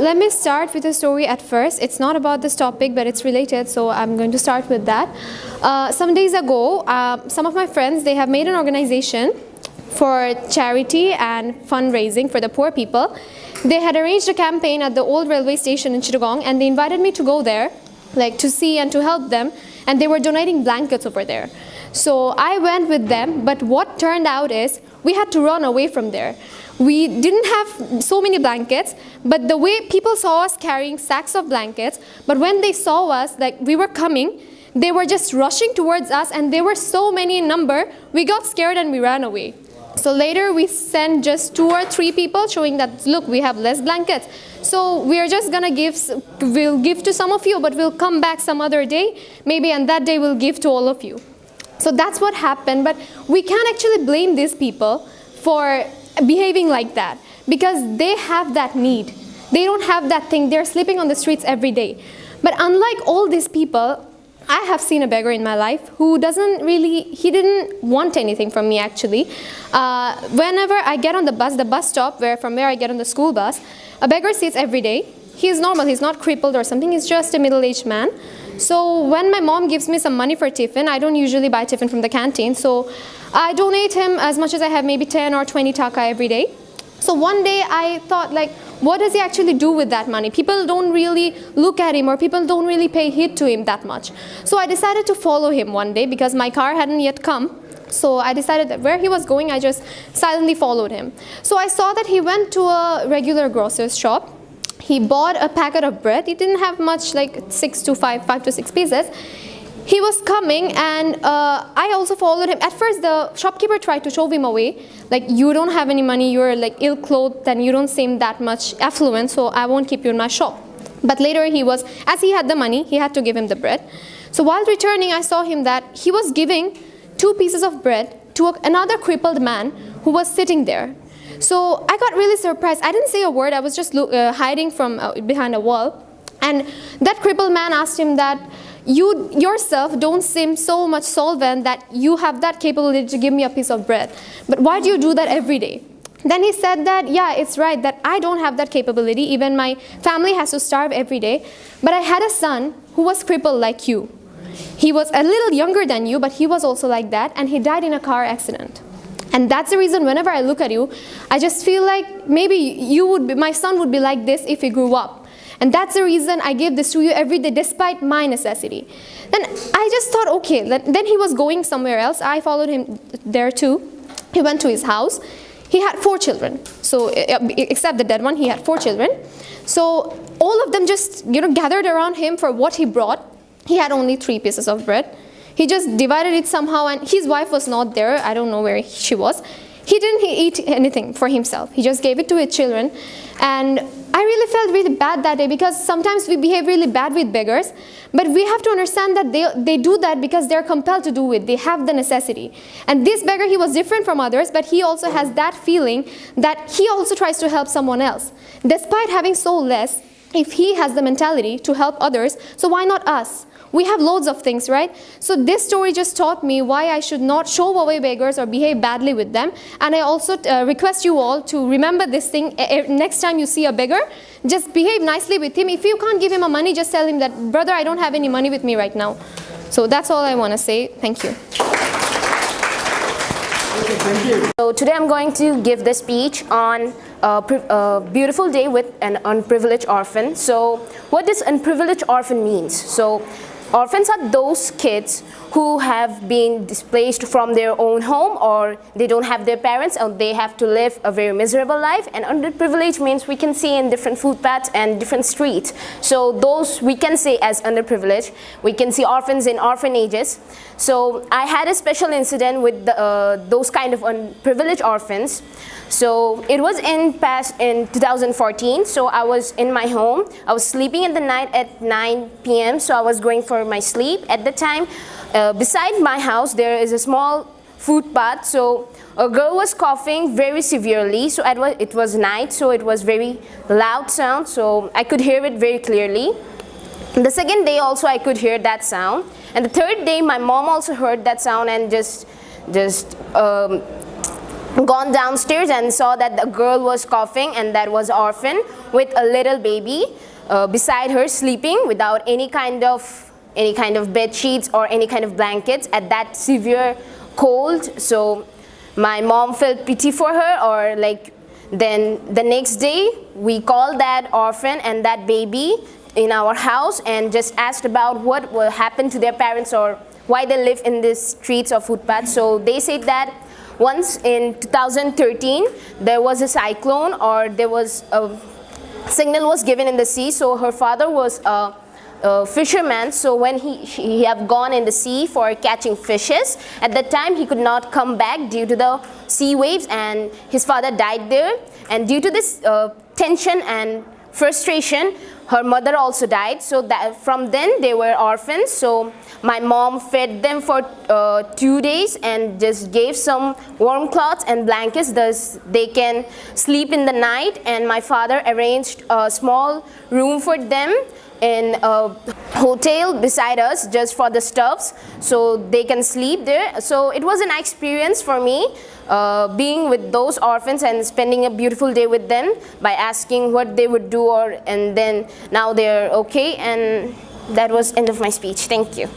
let me start with a story at first. It's not about this topic, but it's related, so I'm going to start with that. Some days ago, some of my friends, they have made an organization for charity and fundraising for the poor people. They had arranged a campaign at the old railway station in Chittagong, and they invited me to go there, like to see and to help them, and they were donating blankets over there. So I went with them, but what turned out is we had to run away from there. We didn't have so many blankets, but the way people saw us carrying sacks of blankets, but when they saw us, like we were coming, they were just rushing towards us, and there were so many in number, we got scared and we ran away. So later we sent just 2 or 3 people showing that, look, we have less blankets. So we are just gonna we'll give to some of you, but we'll come back some other day, maybe, and that day we'll give to all of you. So that's what happened, but we can't actually blame these people for behaving like that, because they have that need. They don't have that thing. They're sleeping on the streets every day. But unlike all these people, I have seen a beggar in my life who he didn't want anything from me actually. Whenever I get on the bus stop from where I get on the school bus, a beggar sits every day. He is normal, he's not crippled or something, he's just a middle-aged man. So when my mom gives me some money for tiffin, I don't usually buy tiffin from the canteen, so I donate him as much as I have, maybe 10 or 20 taka every day. So one day I thought, like, what does he actually do with that money? People don't really look at him, or people don't really pay heed to him that much. So I decided to follow him one day because my car hadn't yet come. So I decided that where he was going, I just silently followed him. So I saw that he went to a regular grocer's shop. He bought a packet of bread. He didn't have much, like 5 to 6 pieces. He was coming, and I also followed him. At first, the shopkeeper tried to shove him away. Like, you don't have any money, you're like ill-clothed, and you don't seem that much affluent, so I won't keep you in my shop. But later as he had the money, he had to give him the bread. So while returning, I saw him that he was giving 2 pieces of bread to another crippled man who was sitting there. So I got really surprised. I didn't say a word, I was just hiding from behind a wall. And that crippled man asked him that, you yourself don't seem so much solvent that you have that capability to give me a piece of bread. But why do you do that every day? Then he said that, yeah, it's right that I don't have that capability. Even my family has to starve every day. But I had a son who was crippled like you. He was a little younger than you, but he was also like that, and he died in a car accident. And that's the reason whenever I look at you, I just feel like maybe my son would be like this if he grew up. And that's the reason I give this to you every day despite my necessity. Then I just thought, okay, then he was going somewhere else. I followed him there too. He went to his house. He had 4 children. So except the dead one, he had 4 children. So all of them just gathered around him for what he brought. He had only 3 pieces of bread. He just divided it somehow, and his wife was not there. I don't know where she was. He didn't eat anything for himself. He just gave it to his children. And I really felt really bad that day, because sometimes we behave really bad with beggars, but we have to understand that they do that because they're compelled to do it. They have the necessity. And this beggar, he was different from others, but he also has that feeling that he also tries to help someone else. Despite having so less, if he has the mentality to help others, so why not us? We have loads of things, right? So this story just taught me why I should not shove away beggars or behave badly with them. And I also request you all to remember this thing. Next time you see a beggar, just behave nicely with him. If you can't give him money, just tell him that, brother, I don't have any money with me right now. So that's all I want to say. Thank you. Thank you. So today I'm going to give the speech on a beautiful day with an unprivileged orphan. So what does unprivileged orphan means? So orphans are those kids who have been displaced from their own home, or they don't have their parents, and they have to live a very miserable life. And underprivileged means we can see in different footpaths and different streets. So those we can say as underprivileged. We can see orphans in orphanages. So I had a special incident with those kind of unprivileged orphans. So it was in 2014. So I was in my home. I was sleeping in the night at 9 p.m. So I was going for my sleep. At the time, beside my house, there is a small footpath. So a girl was coughing very severely. So it was night, so it was very loud sound. So I could hear it very clearly. The second day also I could hear that sound. And the third day, my mom also heard that sound and just gone downstairs and saw that the girl was coughing, and that was orphan with a little baby beside her, sleeping without any kind of bed sheets or any kind of blankets at that severe cold. So my mom felt pity for her, or like, then the next day we called that orphan and that baby in our house and just asked about what will happen to their parents or why they live in the streets or footpaths. So they said that once in 2013 there was a cyclone, or there was a signal was given in the sea. So her father was a fisherman, so when he have gone in the sea for catching fishes, at that time he could not come back due to the sea waves, and his father died there. And due to this tension and frustration, her mother also died. So that from then they were orphans. So my mom fed them for 2 days and just gave some warm cloths and blankets thus they can sleep in the night. And my father arranged a small room for them in a hotel beside us just for the stuffs, so they can sleep there. So it was a nice experience for me being with those orphans and spending a beautiful day with them by asking what they would do, and then now they're okay. And that was end of my speech. Thank you.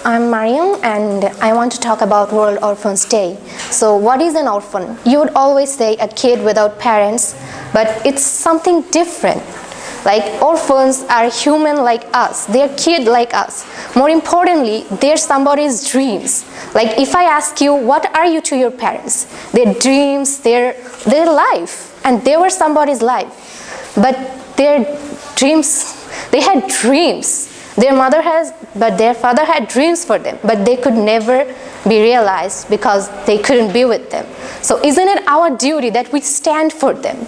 I'm Mariam, and I want to talk about World Orphans Day. So what is an orphan? You would always say a kid without parents, but it's something different. Like, orphans are human like us, they're kid like us. More importantly, they're somebody's dreams. Like, if I ask you, what are you to your parents? Their dreams, their life, and they were somebody's life. But their dreams, they had dreams. Their father had dreams for them, but they could never be realized because they couldn't be with them. So isn't it our duty that we stand for them?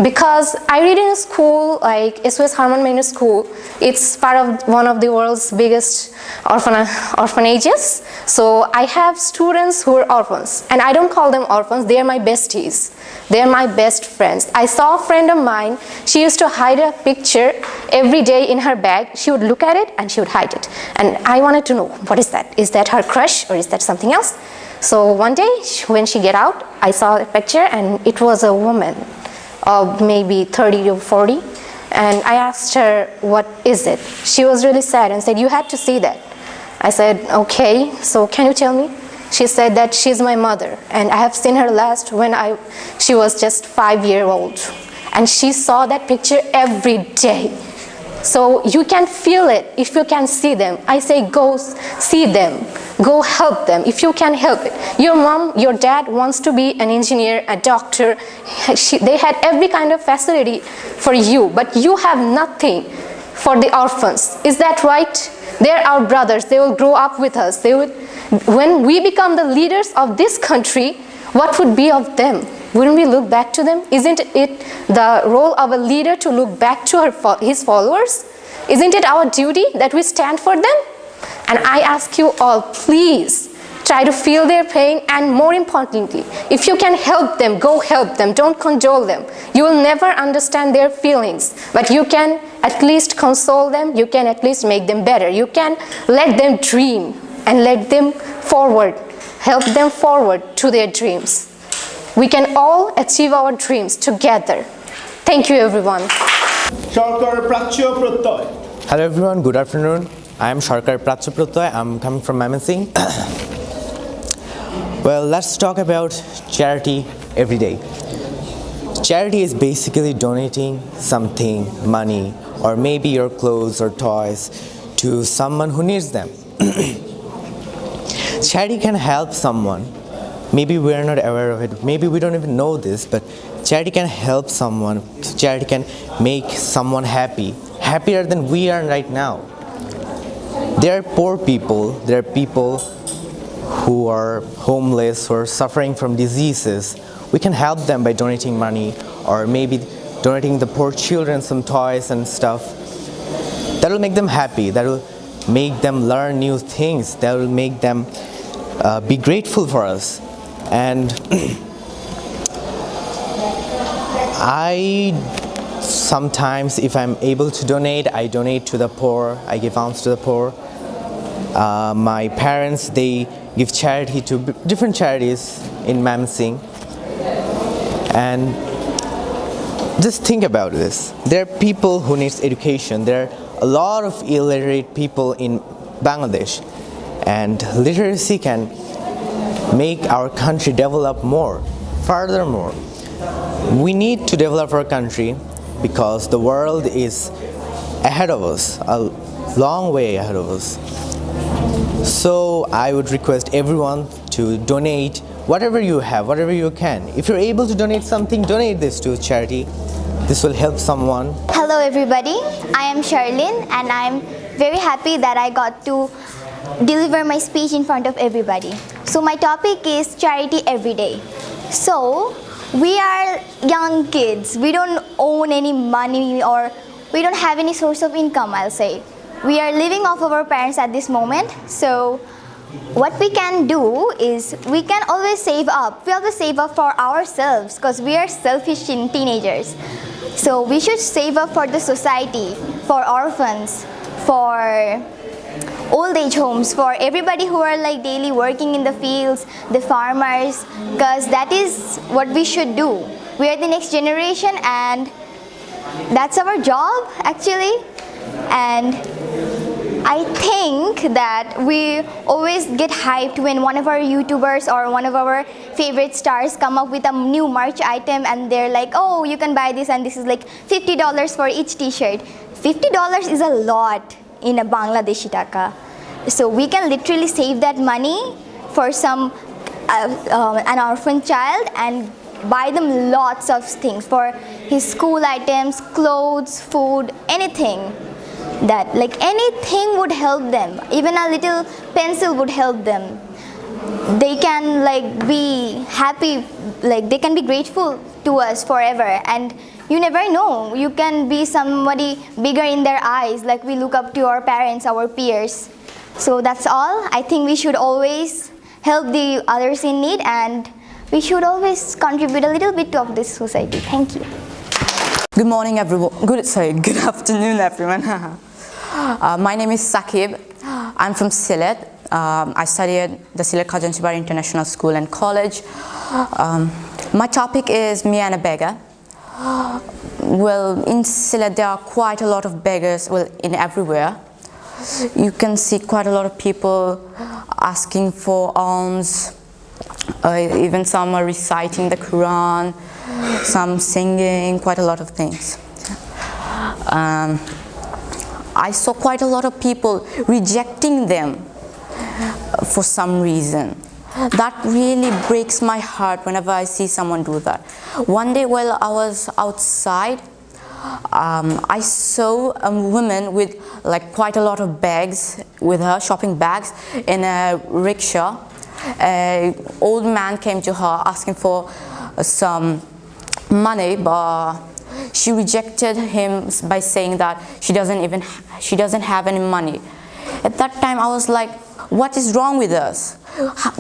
Because I read in a school like SOS Harman Minor School. It's part of one of the world's biggest orphanages. So I have students who are orphans, and I don't call them orphans, they are my besties. They are my best friends. I saw a friend of mine, she used to hide a picture every day in her bag. She would look at it and she would hide it. And I wanted to know, what is that? Is that her crush or is that something else? So one day when she get out, I saw a picture and it was a woman of maybe 30 to 40. And I asked her, what is it? She was really sad and said, you had to see that. I said, okay, so can you tell me? She said that she's my mother, and I have seen her last when she was just 5 years old. And she saw that picture every day. So you can feel it if you can see them. I say go see them, go help them if you can help it. Your mom, your dad wants to be an engineer, a doctor. They had every kind of facility for you, but you have nothing for the orphans. Is that right? They're our brothers. They will grow up with us. When we become the leaders of this country, what would be of them? Wouldn't we look back to them? Isn't it the role of a leader to look back to his followers? Isn't it our duty that we stand for them? And I ask you all, please try to feel their pain, and more importantly, if you can help them, go help them. Don't condole them. You will never understand their feelings, but you can at least console them. You can at least make them better. You can let them dream and let them forward, help them forward to their dreams. We can all achieve our dreams together. Thank you, everyone. Hello everyone, good afternoon. I am Sarkar Pracho Protoy. I'm coming from Mymensingh. Well, let's talk about charity every day. Charity is basically donating something, money, or maybe your clothes or toys to someone who needs them. Charity can help someone. Maybe we are not aware of it. Maybe we don't even know this, but charity can help someone. Charity can make someone happy, happier than we are right now. There are poor people. There are people who are homeless or suffering from diseases. We can help them by donating money, or maybe donating the poor children some toys and stuff. That will make them happy. That will make them learn new things. That will make them be grateful for us. And I sometimes, if I'm able to donate, I donate to the poor. I give alms to the poor. My parents, they give charity to different charities in Mamsing. And just think about this. There are people who need education. There are a lot of illiterate people in Bangladesh. And literacy can make our country develop more. Furthermore, we need to develop our country because the world is ahead of us, a long way ahead of us. So I would request everyone to donate whatever you have, whatever you can. If you're able to donate something, donate this to a charity. This will help someone. Hello everybody, I am Charlene and I'm very happy that I got to deliver my speech in front of everybody. So my topic is charity every day. So we are young kids, we don't own any money or we don't have any source of income, I'll say. We are living off of our parents at this moment. So what we can do is we can always save up. We always save up for ourselves because we are selfish teenagers. So we should save up for the society, for orphans, for old age homes, for everybody who are like daily working in the fields, the farmers, because that is what we should do. We are the next generation and that's our job actually. And I think that we always get hyped when one of our YouTubers or one of our favorite stars come up with a new merch item and they're like, oh, you can buy this and this is like $50 for each t-shirt. $50 is a lot in a Bangladeshi taka. So we can literally save that money for some an orphan child and buy them lots of things for his school items, clothes, food, anything. That like anything would help them. Even a little pencil would help them. They can like be happy, like they can be grateful to us forever. And you never know, you can be somebody bigger in their eyes, like we look up to our parents, our peers. So that's all. I think we should always help the others in need and we should always contribute a little bit of this society. Thank you. Good morning, everyone. Good afternoon, everyone. My name is Sakib. I'm from Sylhet. I study at the Sylhet Kajanchibar International School and College. My topic is me and a beggar. Well, in Sylhet there are quite a lot of beggars, well, in everywhere. You can see quite a lot of people asking for alms. Even some are reciting the Quran, some singing, quite a lot of things. I saw quite a lot of people rejecting them for some reason. That really breaks my heart whenever I see someone do that. One day while I was outside, I saw a woman with like quite a lot of bags with her, shopping bags, in a rickshaw. An old man came to her asking for some money, but she rejected him by saying that she doesn't have any money. At that time I was like, what is wrong with us?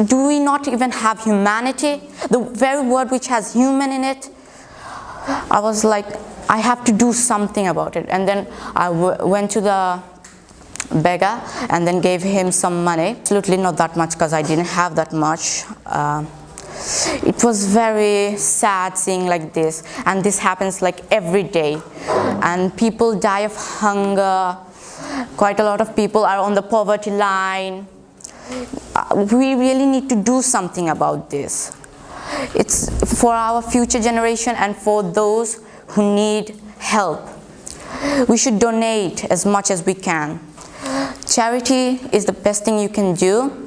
Do we not even have humanity? The very word which has human in it. I was like, I have to do something about it. And then I went to the beggar and then gave him some money. Absolutely not that much because I didn't have that much. It was very sad seeing like this, and this happens like every day, and people die of hunger. Quite a lot of people are on the poverty line. We really need to do something about this. It's for our future generation and for those who need help. We should donate as much as we can. Charity is the best thing you can do.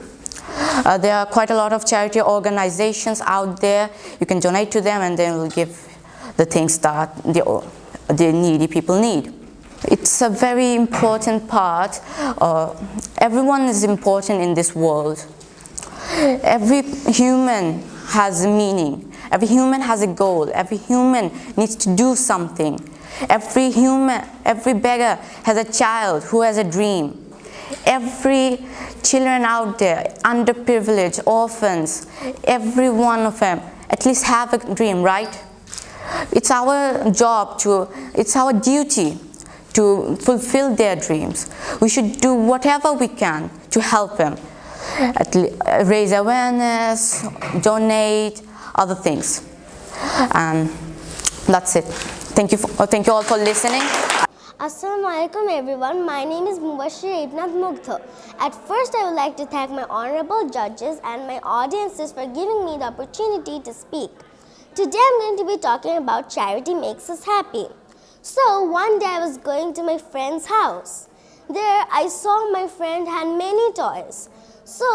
There are quite a lot of charity organizations out there. You can donate to them and then we'll give the things that the needy people need. It's a very important part. Everyone is important in this world. Every human has a meaning. Every human has a goal. Every human needs to do something. Every beggar has a child who has a dream. Every children out there, underprivileged, orphans, every one of them at least have a dream, right? It's our job it's our duty to fulfill their dreams. We should do whatever we can to help them, raise awareness, donate, other things. And that's it. Thank you all for listening. Assalamu alaikum everyone, my name is Mubashir Ibnat Mugtho. At first I would like to thank my honorable judges and my audiences for giving me the opportunity to speak. Today I'm going to be talking about charity makes us happy. So one day I was going to my friend's house. There I saw my friend had many toys. So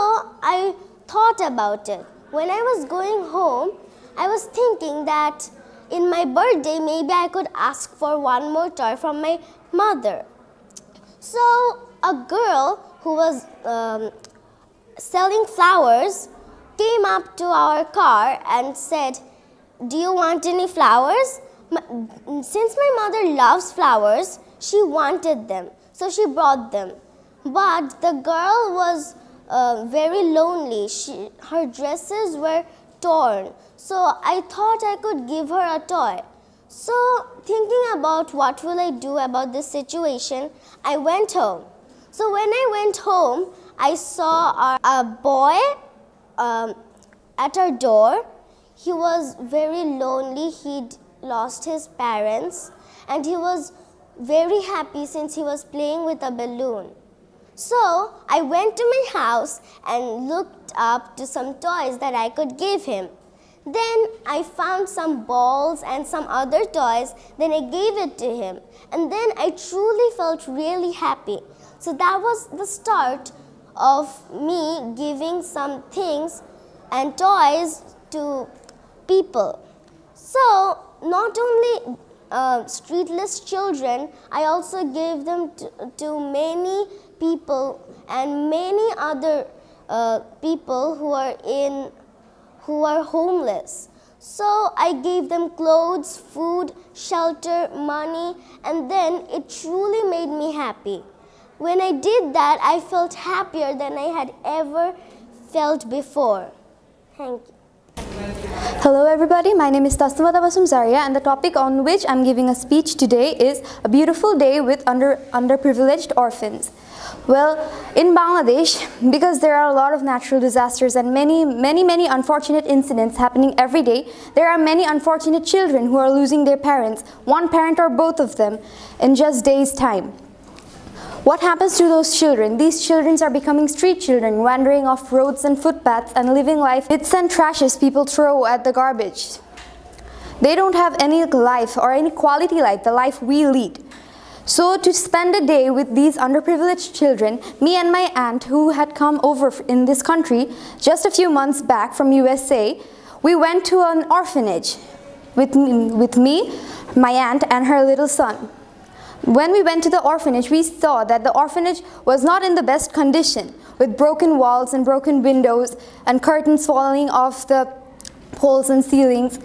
I thought about it. When I was going home, I was thinking that in my birthday, maybe I could ask for one more toy from my mother. So a girl who was selling flowers came up to our car and said, "Do you want any flowers?" Since my mother loves flowers, she wanted them, so she brought them. But the girl was very lonely. Her dresses were torn. So I thought I could give her a toy. So thinking about what will I do about this situation, I went home. So when I went home, I saw a boy at our door. He was very lonely. He'd lost his parents and he was very happy since he was playing with a balloon. So I went to my house and looked up to some toys that I could give him. Then I found some balls and some other toys. Then I gave it to him. And then I truly felt really happy. So that was the start of me giving some things and toys to people. So not only streetless children, I also gave them to many people and many other people who are homeless. So I gave them clothes, food, shelter, money, and then it truly made me happy. When I did that, I felt happier than I had ever felt before. Thank you. Hello everybody, my name is Tasnima Tabassum Zaria and the topic on which I'm giving a speech today is A Beautiful Day with Underprivileged Orphans. Well, in Bangladesh, because there are a lot of natural disasters and many unfortunate incidents happening every day, there are many unfortunate children who are losing their parents, one parent or both of them, in just days' time. What happens to those children? These children are becoming street children, wandering off roads and footpaths and living life bits and trashes people throw at the garbage. They don't have any life or any quality life, the life we lead. So to spend a day with these underprivileged children, me and my aunt who had come over in this country just a few months back from USA, we went to an orphanage with me, my aunt and her little son. When we went to the orphanage, we saw that the orphanage was not in the best condition, with broken walls and broken windows and curtains falling off the poles and ceilings,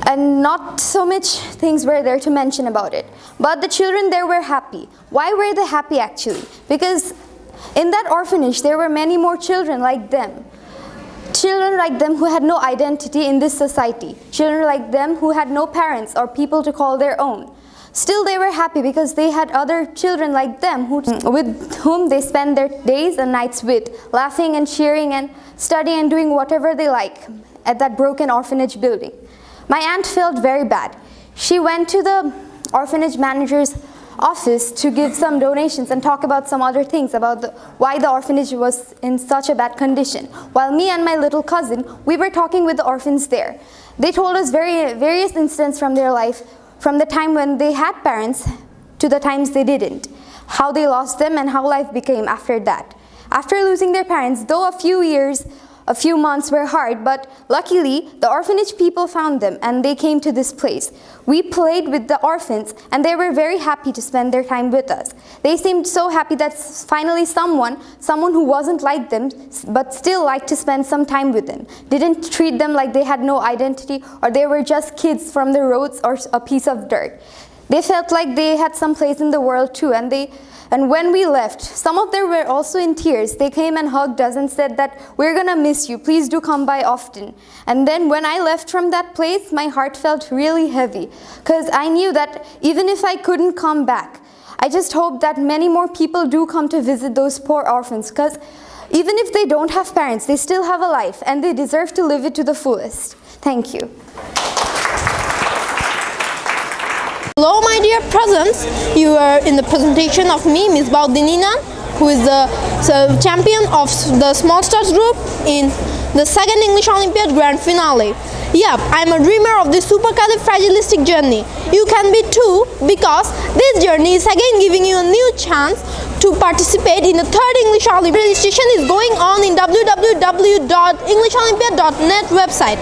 and not so much things were there to mention about it. But the children there were happy. Why were they happy actually? Because in that orphanage there were many more children like them. Children like them who had no identity in this society. Children like them who had no parents or people to call their own. Still they were happy because they had other children like them with whom they spend their days and nights with, laughing and cheering and studying and doing whatever they like at that broken orphanage building. My aunt felt very bad. She went to the orphanage manager's office to give some donations and talk about some other things about why the orphanage was in such a bad condition. While me and my little cousin, we were talking with the orphans there. They told us various incidents from their life, from the time when they had parents to the times they didn't, how they lost them and how life became after that. After losing their parents, though a few months were hard, but luckily the orphanage people found them and they came to this place. We played with the orphans and they were very happy to spend their time with us. They seemed so happy that finally someone who wasn't like them but still liked to spend some time with them, didn't treat them like they had no identity or they were just kids from the roads or a piece of dirt. They felt like they had some place in the world too, and when we left, some of them were also in tears. They came and hugged us and said that we're gonna miss you, please do come by often. And then when I left from that place, my heart felt really heavy because I knew that even if I couldn't come back, I just hope that many more people do come to visit those poor orphans, because even if they don't have parents, they still have a life and they deserve to live it to the fullest. Thank you. Hello my dear presents, you are in the presentation of me, Ms. Baudinina, who is the champion of the Small Stars group in the second English Olympiad grand finale. Yep, I'm a dreamer of this supercalifragilistic journey. You can be too, because this journey is again giving you a new chance to participate in the third English Olympiad. Registration is going on in www.englisholympiad.net website.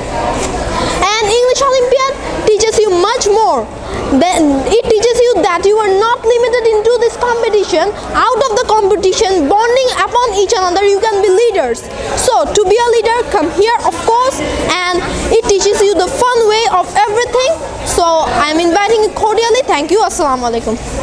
And English Olympiad teaches you much more. Then it teaches you that you are not limited into this competition. Out of the competition, bonding upon each another, you can be leaders. So to be a leader, come here of course, and it teaches you the fun way of everything. So I am inviting you cordially. Thank you. Assalamu alaikum.